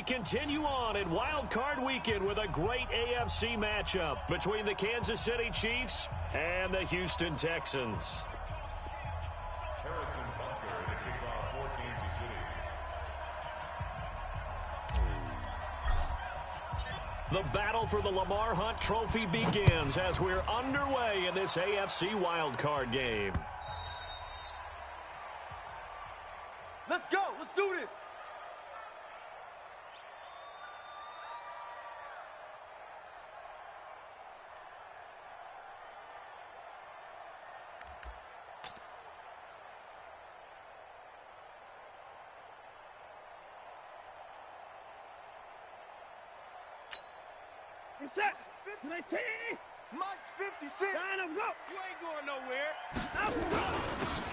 continue on in Wild Card Weekend with a great AFC matchup between the Kansas City Chiefs and the Houston Texans. The battle for the Lamar Hunt Trophy begins as we're underway in this AFC Wild Card game. Let's go. Let's do this. You're set. 19. Mike's 56. Sign him, go. You ain't going nowhere.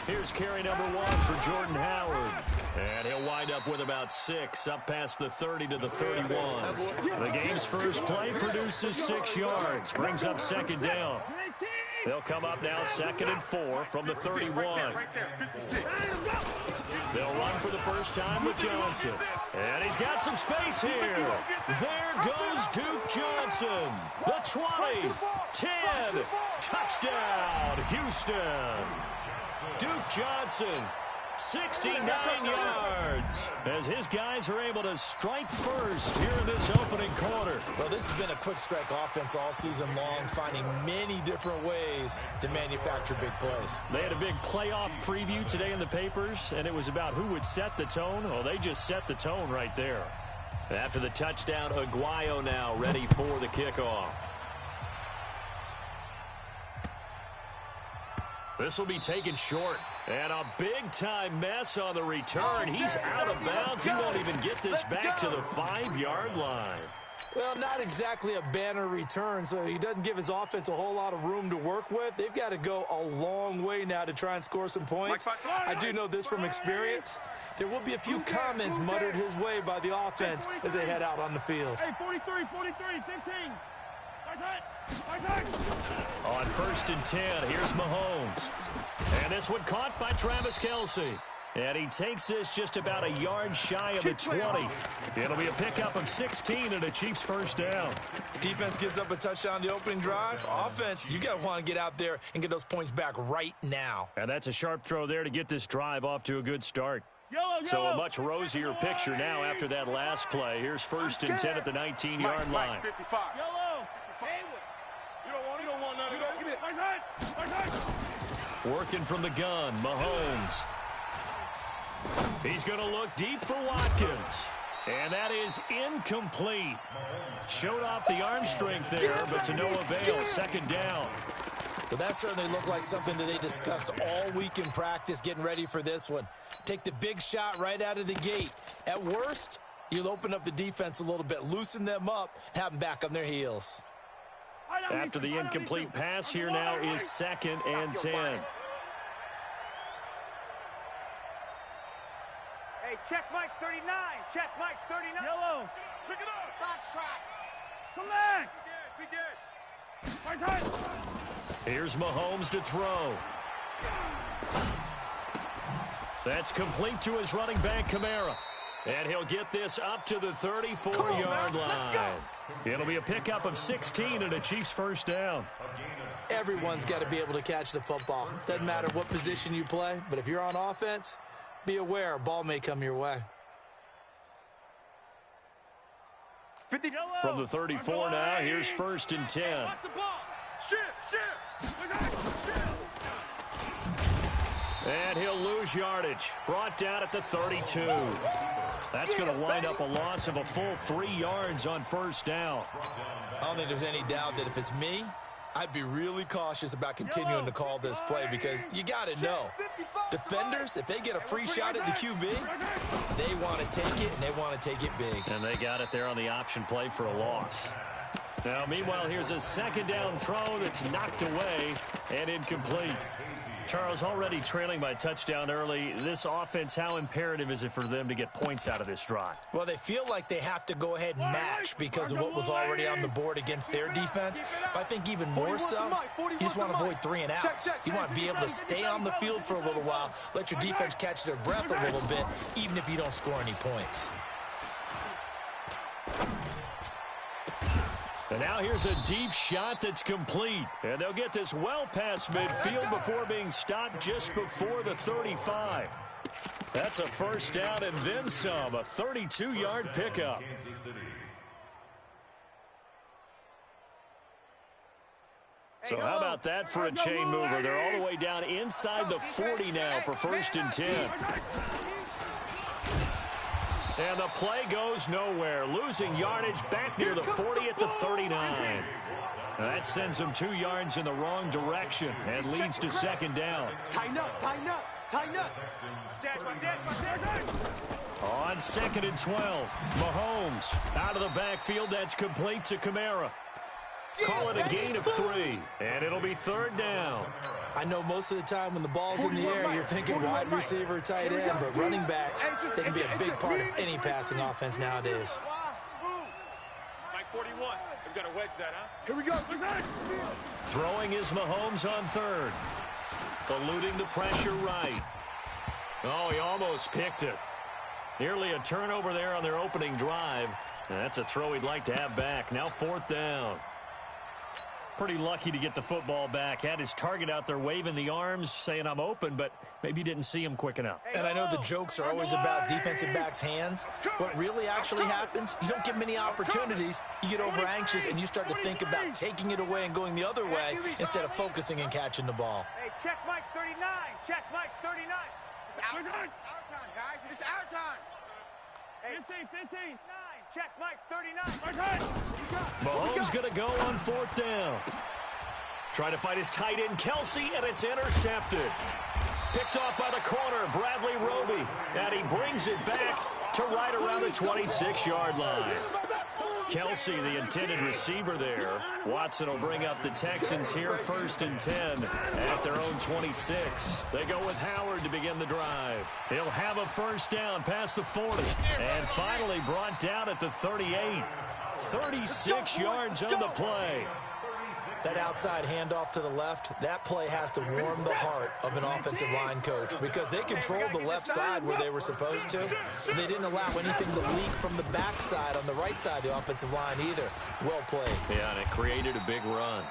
Here's carry number 1 for Jordan Howard. And he'll wind up with about 6, up past the 30 to the 31. The game's first play produces 6 yards, brings up second down. They'll come up now 2nd and 4 from the 31. Right there, 56. They'll run for the first time with Johnson. And he's got some space here. There goes Duke Johnson. The 20, 10, touchdown, Houston. Duke Johnson, 69 yards, as his guys are able to strike first here in this opening quarter. Well, this has been a quick strike offense all season long, finding many different ways to manufacture big plays. They had a big playoff preview today in the papers, and it was about who would set the tone. Well, they just set the tone right there. After the touchdown, Aguayo now ready for the kickoff. This will be taken short. And a big-time mess on the return. He's out of bounds. He won't even get this back to the 5-yard line. Well, not exactly a banner return, so he doesn't give his offense a whole lot of room to work with. They've got to go a long way now to try and score some points. I do know this from experience. There will be a few comments muttered his way by the offense as they head out on the field. Hey, 43, 15. On 1st and 10, here's Mahomes. And this one caught by Travis Kelce. And he takes this just about a yard shy of the 20. It'll be a pickup of 16 and a Chiefs first down. Defense gives up a touchdown the opening drive. Offense, you got to want to get out there and get those points back right now. And that's a sharp throw there to get this drive off to a good start. Yellow. So a much rosier picture now after that last play. Here's 1st and 10 at the 19-yard line. 55. Yellow. You don't want none of that. Give it. My side. Working from the gun, Mahomes. He's going to look deep for Watkins. And that is incomplete. Showed off the arm strength there, but to no avail. 2nd down. Well, that certainly looked like something that they discussed all week in practice getting ready for this one. Take the big shot right out of the gate. At worst, you'll open up the defense a little bit, loosen them up, have them back on their heels. After the incomplete pass, here now is 2nd and 10. Hey, check Mike 39. Check Mike 39. Yellow. Pick it up. Box trap. Come back. We good. My side. Here's Mahomes to throw. That's complete to his running back, Kamara. And he'll get this up to the 34-yard line. It'll be a pickup of 16 and a Chiefs first down. Everyone's got to be able to catch the football. Doesn't matter what position you play, but if you're on offense, be aware a ball may come your way. From the 34 now, here's 1st and 10. Watch the ball. Shift. And he'll lose yardage. Brought down at the 32. That's going to wind up a loss of a full 3 yards on 1st down. I don't think there's any doubt that if it's me, I'd be really cautious about continuing to call this play because you got to know, defenders, if they get a free shot at the QB, they want to take it, and they want to take it big. And they got it there on the option play for a loss. Now, meanwhile, here's a 2nd down throw that's knocked away and incomplete. Charles, already trailing by touchdown early. This offense, how imperative is it for them to get points out of this drive? Well, they feel like they have to go ahead and match because of what was already on the board against their defense. But I think even more so, you just want to avoid 3 and outs. You want to be able to stay on the field for a little while, let your defense catch their breath a little bit, even if you don't score any points. And now here's a deep shot that's complete. And they'll get this well past midfield before being stopped just before the 35. That's a first down and then some, a 32-yard pickup. So how about that for a chain mover? They're all the way down inside the 40 now for 1st and 10. And the play goes nowhere. Losing yardage back near the 40 at the 39. That sends them 2 yards in the wrong direction and leads to 2nd down. Tighten up, tighten up, tighten up. On 2nd and 12, Mahomes out of the backfield. That's complete to Kamara. Call it a gain of 3, and it'll be 3rd down. I know most of the time when the ball's in the air, you're thinking wide receiver, tight end, but running backs, they can be a big part of any passing offense nowadays. Mike 41. We've got to wedge that, huh? Here we go. Throwing is Mahomes on 3rd. Eluding the pressure right. Oh, he almost picked it. Nearly a turnover there on their opening drive. That's a throw he'd like to have back. Now 4th down. Pretty lucky to get the football back. Had his target out there waving the arms, saying I'm open, but maybe didn't see him quick enough. And I know the jokes are always about defensive backs' hands. What really actually happens, you don't get many opportunities, you get over anxious, and you start to think about taking it away and going the other way instead of focusing and catching the ball. Hey, check Mike 39. Check Mike 39. It's our time, guys. It's our time. Hey, 15. check Mike 39. Mahomes going to go on 4th down. Trying to fight his tight end, Kelsey, and it's intercepted. Picked off by the corner, Bradley Roby. And he brings it back to right around the 26-yard line. Kelsey, the intended receiver there. Watson will bring up the Texans here, 1st and 10 at their own 26. They go with Howard to begin the drive. He'll have a 1st down past the 40. And finally brought down at the 38. 36 yards on the play. That outside handoff to the left, that play has to warm the heart of an offensive line coach because they controlled the left side where they were supposed to. But they didn't allow anything to leak from the backside on the right side of the offensive line either. Well played. Yeah, and it created a big run.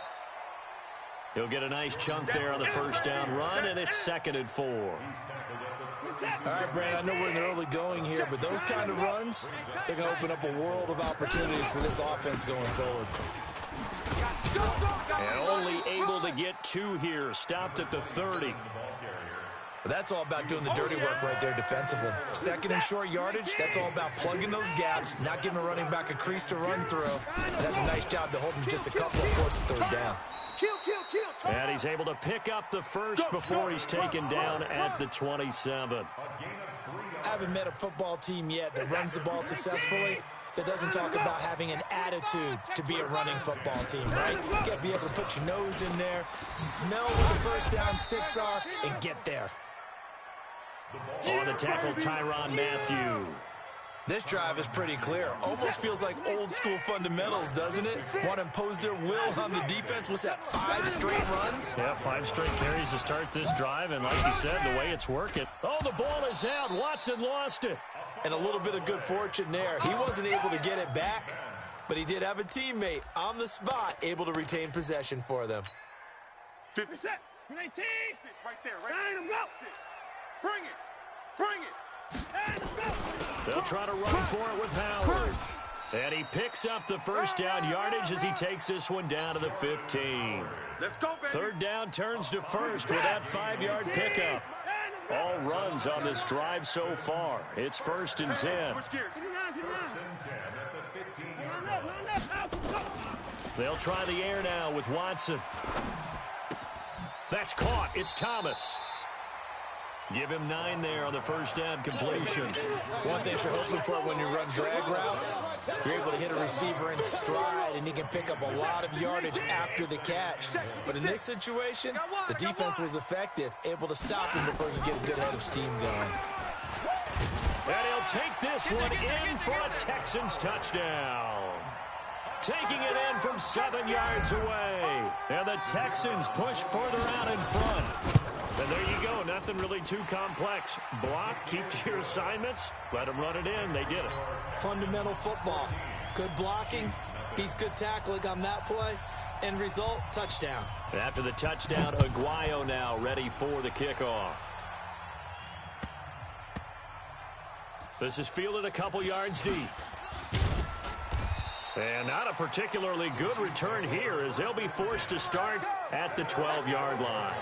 He'll get a nice chunk there on the 1st down run, and it's 2nd and 4. All right, Brandon, I know we're in the early going here, but those kind of runs, they're going to open up a world of opportunities for this offense going forward. And only able to get 2 here. Stopped at the 30. But that's all about doing the dirty work right there defensively. 2nd and short yardage, that's all about plugging those gaps, not giving a running back a crease to run through. And that's a nice job to hold him just a couple of 4th and 3rd down. And he's able to pick up the 1st before he's taken down at the 27. I haven't met a football team yet that runs the ball successfully that doesn't talk about having an attitude to be a running football team, right? You got to be able to put your nose in there, smell where the 1st down sticks are, and get there. On the tackle, Tyrann Mathieu. This drive is pretty clear. Almost feels like old school fundamentals, doesn't it? Want to impose their will on the defense. What's that, 5 straight runs? Yeah, 5 straight carries to start this drive, and like you said, the way it's working. Oh, the ball is out. Watson lost it. And a little bit of good fortune there. He wasn't able to get it back, but he did have a teammate on the spot able to retain possession for them. 50 cents. 19. Right there, right there. Bring it. Bring it. They'll try to run for it with Howard. And he picks up the 1st down yardage as he takes this one down to the 15. Let's go, baby. 3rd down turns to 1st with that 5-yard pickup. All runs on this drive so far. It's 1st and 10. They'll try the air now with Watson. That's caught. It's Thomas. Give him 9 there on the 1st down completion. One thing you're hoping for when you run drag routes, you're able to hit a receiver in stride, and he can pick up a lot of yardage after the catch. But in this situation, the defense was effective, able to stop him before he could get a good head of steam going. And he'll take this one in for a Texans touchdown. Taking it in from 7 yards away. And the Texans push further out in front. And there you go. Nothing really too complex. Block, keep to your assignments, let them run it in. They did it. Fundamental football. Good blocking, Beats good tackling on that play. End result, touchdown. After the touchdown, Aguayo now ready for the kickoff. This is fielded a couple yards deep. And not a particularly good return here as they'll be forced to start at the 12-yard line.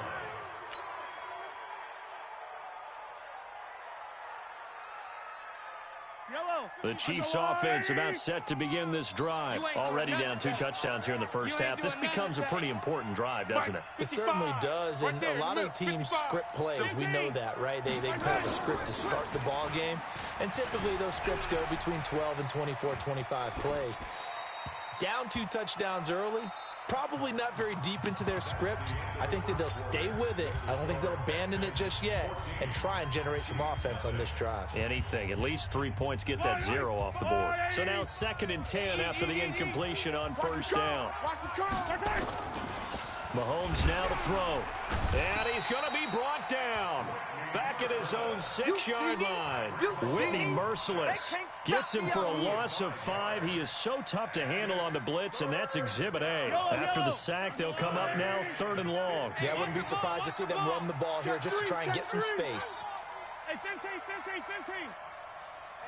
The Chiefs offense about set to begin this drive. Already down 2 touchdowns here in the first half. This becomes a pretty important drive, doesn't it? It certainly does, and a lot of teams script plays. We know that, right? They have a script to start the ball game, and typically those scripts go between 12 and 24, 25 plays. Down 2 touchdowns early, probably not very deep into their script. I think that they'll stay with it. I don't think they'll abandon it just yet and try and generate some offense on this drive. Anything. At least 3 points, get that 0 off the board. So now 2nd and 10 after the incompletion on first down. Mahomes now to throw. And he's going to be brought down. Back at his own 6-yard line. Whitney merciless. Gets him for a loss of 5. He is so tough to handle on the blitz, and that's Exhibit A. After the sack, they'll come up now 3rd and long. Yeah, I wouldn't be surprised to see them run the ball here just to try and get some space. Hey, 15.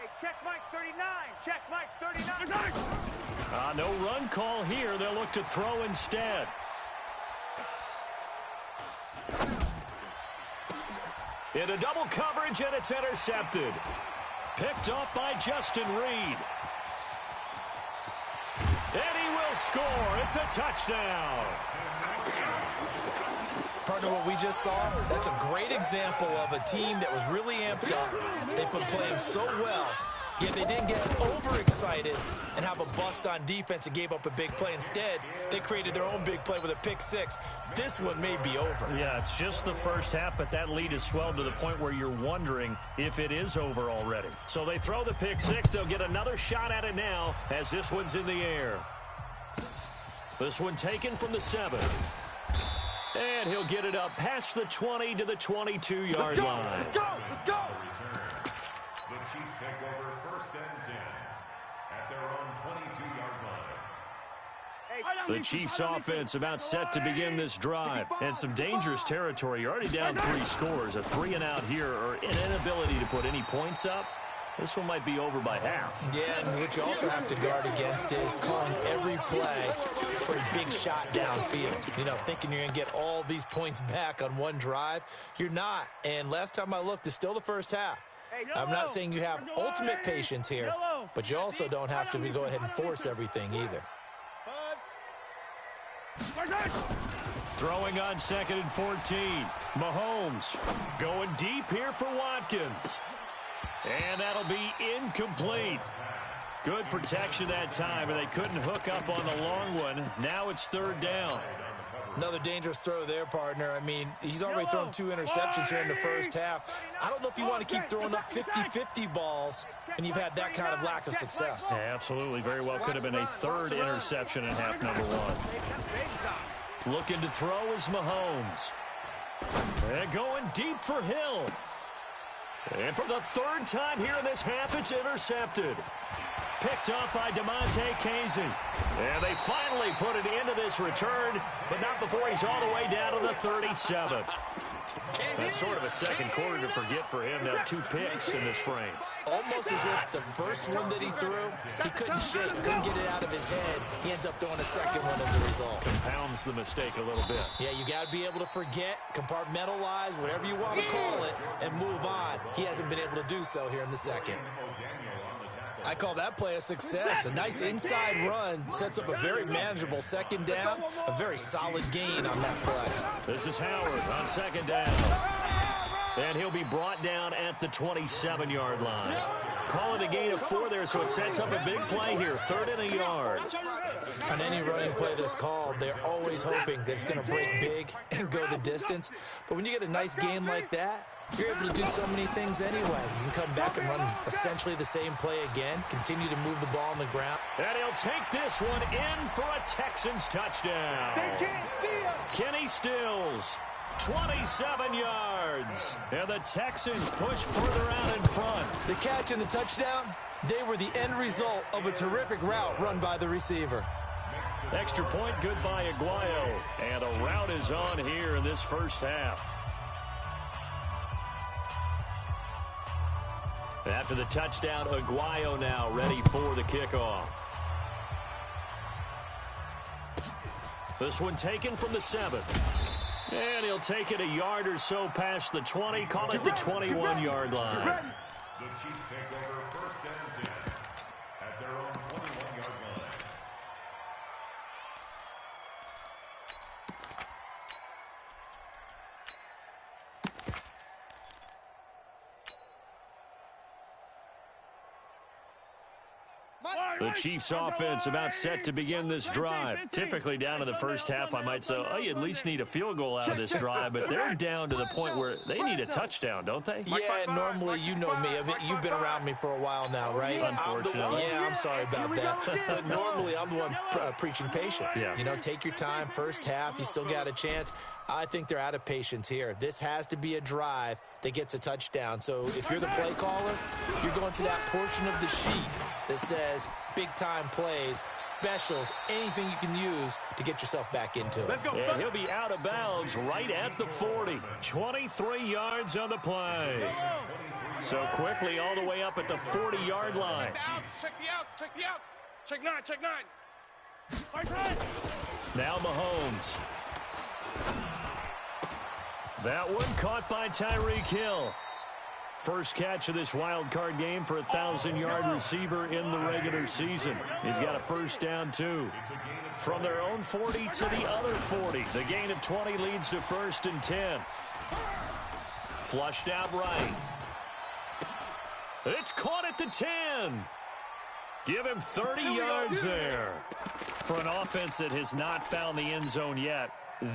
Hey, check Mike 39. Check Mike 39. No run call here. They'll look to throw instead. Into double coverage, and it's intercepted. Picked off by Justin Reed. And he will score. It's a touchdown. Partner, what we just saw, that's a great example of a team that was really amped up. They've been playing so well, yet they didn't get overexcited and have a bust on defense and gave up a big play. Instead, they created their own big play with a pick 6. This one may be over. Yeah, it's just the first half, but that lead has swelled to the point where you're wondering if it is over already. So they throw the pick 6. They'll get another shot at it now as this one's in the air. This one taken from the 7. And he'll get it up past the 20 to the 22-yard line. Let's go! The Chiefs take over 1st and 10 at their own 22-yard line. The Chiefs offense about set to begin this drive. And some dangerous territory. You're already down 3 scores. A 3-and-out here or an inability to put any points up. This one might be over by half. Yeah, and what you also have to guard against is calling every play for a big shot downfield. You know, thinking you're going to get all these points back on one drive. You're not. And last time I looked, it's still the first half. I'm not saying you have ultimate patience here, but you also don't have to go ahead and force everything either. Throwing on 2nd and 14. Mahomes going deep here for Watkins. And that'll be incomplete. Good protection that time, and they couldn't hook up on the long one. Now it's 3rd down. Another dangerous throw there, partner. I mean, he's already thrown 2 interceptions here in the first half. I don't know if you want to keep throwing up 50-50 balls, and you've had that kind of lack of success. Yeah, absolutely. Very well could have been a 3rd interception in half number 1. Looking to throw is Mahomes. And going deep for Hill. And for the 3rd time here in this half, it's intercepted. Picked up by DeMonte Casey. And they finally put it into this return, but not before he's all the way down to the 37. That's sort of a second quarter to forget for him. Now 2 picks in this frame. Almost as if the first one that he threw, he couldn't shake, couldn't get it out of his head. He ends up throwing a second one as a result. Compounds the mistake a little bit. Yeah, you got to be able to forget, compartmentalize, whatever you want to call it, and move on. He hasn't been able to do so here in the second. I call that play a success. A nice inside run sets up a very manageable 2nd down, a very solid gain on that play. This is Howard on 2nd down. And he'll be brought down at the 27-yard line. Call it a gain of 4 there, so it sets up a big play here. 3rd and a yard. On any running play that's called, they're always hoping that it's going to break big and go the distance. But when you get a nice gain like that, you're able to do so many things anyway. You can come back and run essentially the same play again, continue to move the ball on the ground. And he'll take this one in for a Texans touchdown. They can't see him. Kenny Stills 27 yards. And the Texans push further out in front. The catch and the touchdown, they were the end result of a terrific route run by the receiver. Extra point, good by Aguayo. And a route is on here in this first half. After the touchdown, Aguayo now ready for the kickoff. This one taken from the 7. And he'll take it a yard or so past the 20, call it the 21-yard line. The Chiefs take over first and 10 at their own 21-yard line. The Chiefs offense about set to begin this drive. Typically down to the first half, I might say, oh, you at least need a field goal out of this drive, but they're down to the point where they need a touchdown, don't they? Yeah, normally, you know me. You've been around me for a while now, right? Unfortunately. I'm sorry about that. But normally, I'm the one preaching patience. Yeah. You know, take your time. First half, you still got a chance. I think they're out of patience here. This has to be a drive that gets a touchdown. So if you're the play caller, you're going to that portion of the sheet that says big-time plays, specials, anything you can use to get yourself back into it. And he'll be out of bounds right at the 40. 23 yards on the play. So quickly all the way up at the 40-yard line. Check the outs. Check the outs. Check 9. Check 9. Now Mahomes. That one caught by Tyreek Hill. First catch of this wild card game for a 1,000-yard receiver in the regular season. He's got a first down, too. From their own 40 to the other 40. The gain of 20 leads to first and 10. Flushed out right. It's caught at the 10. Give him 30 yards there. For an offense that has not found the end zone yet,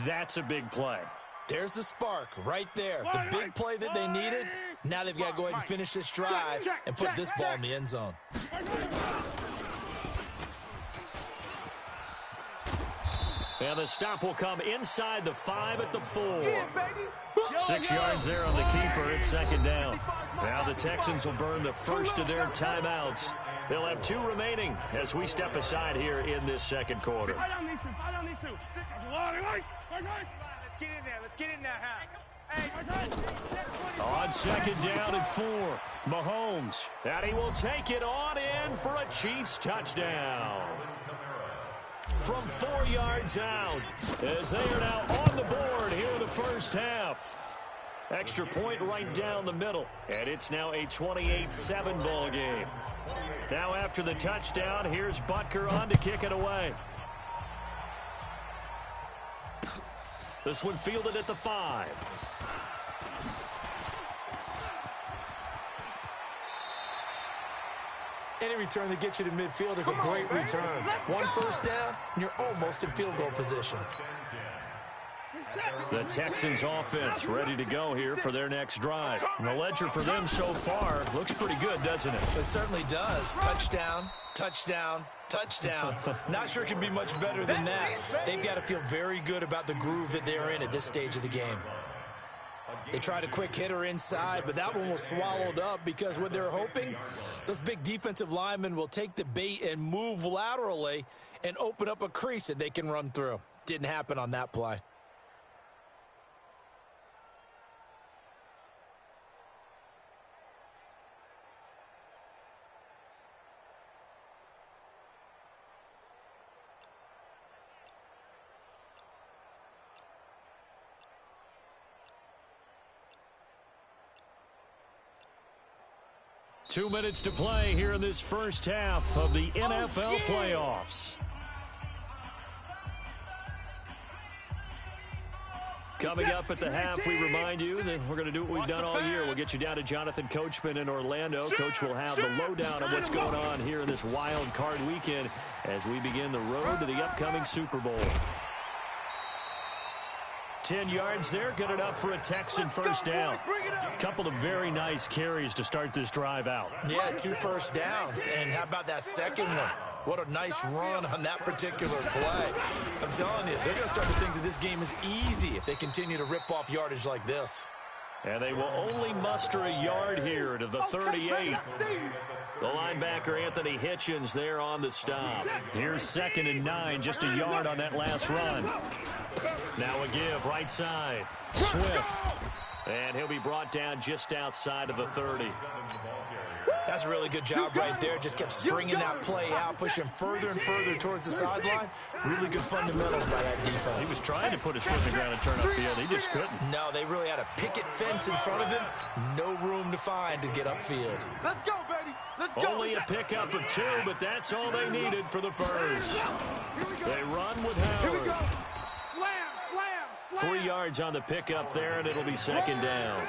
that's a big play. There's the spark right there. The big play that they needed. Now they've got to go ahead and finish this drive and put this ball in the end zone. And the stop will come inside the 5 at the 4. 6 yards there on the keeper. It's second down. Now the Texans will burn the first of their timeouts. They'll have 2 remaining as we step aside here in this second quarter. Let's get in there, On second down and 4, Mahomes. And he will take it on in for a Chiefs touchdown. From 4 yards out, as they are now on the board here in the first half. Extra point right down the middle, and it's now a 28-7 ball game. Now after the touchdown, here's Butker on to kick it away. This one fielded at the 5. Any return that gets you to midfield is a great return. One first down, and you're almost in field goal position. The Texans offense ready to go here for their next drive. And the ledger for them so far looks pretty good, doesn't it? It certainly does. Touchdown, touchdown, touchdown. Not sure it can be much better than that. They've got to feel very good about the groove that they're in at this stage of the game. They tried a quick hitter inside, but that one was swallowed up because what they're hoping, those big defensive linemen will take the bait and move laterally and open up a crease that they can run through. Didn't happen on that play. Two minutes to play here in this first half of the NFL playoffs. Coming up at the half, we remind you that we're going to do what we've done all year. We'll get you down to Jonathan Coachman in Orlando. Coach will have the lowdown on what's going on here in this wild card weekend as we begin the road to the upcoming Super Bowl. 10 yards there, good enough for a Texan first down. Couple of very nice carries to start this drive out. Yeah, 2 first downs. And how about that second one? What a nice run on that particular play. I'm telling you, they're going to start to think that this game is easy if they continue to rip off yardage like this. And they will only muster a yard here to the 38. The linebacker, Anthony Hitchens, there on the stop. Here's 2nd and 9, just a yard on that last run. Now a give, right side. Swift. And he'll be brought down just outside of the 30. That's a really good job right there. Just kept stringing that play out, pushing further and further towards the sideline. Really good fundamentals by that defense. He was trying to put his foot in the ground and turn upfield. He just couldn't. No, they really had a picket fence in front of him. No room to find to get upfield. Let's go, baby. Let's go. Only a pickup of 2, but that's all they needed for the first. They run with Here we go. Howard. Slam, slam, slam. 3 yards on the pickup there, and it'll be 2nd down.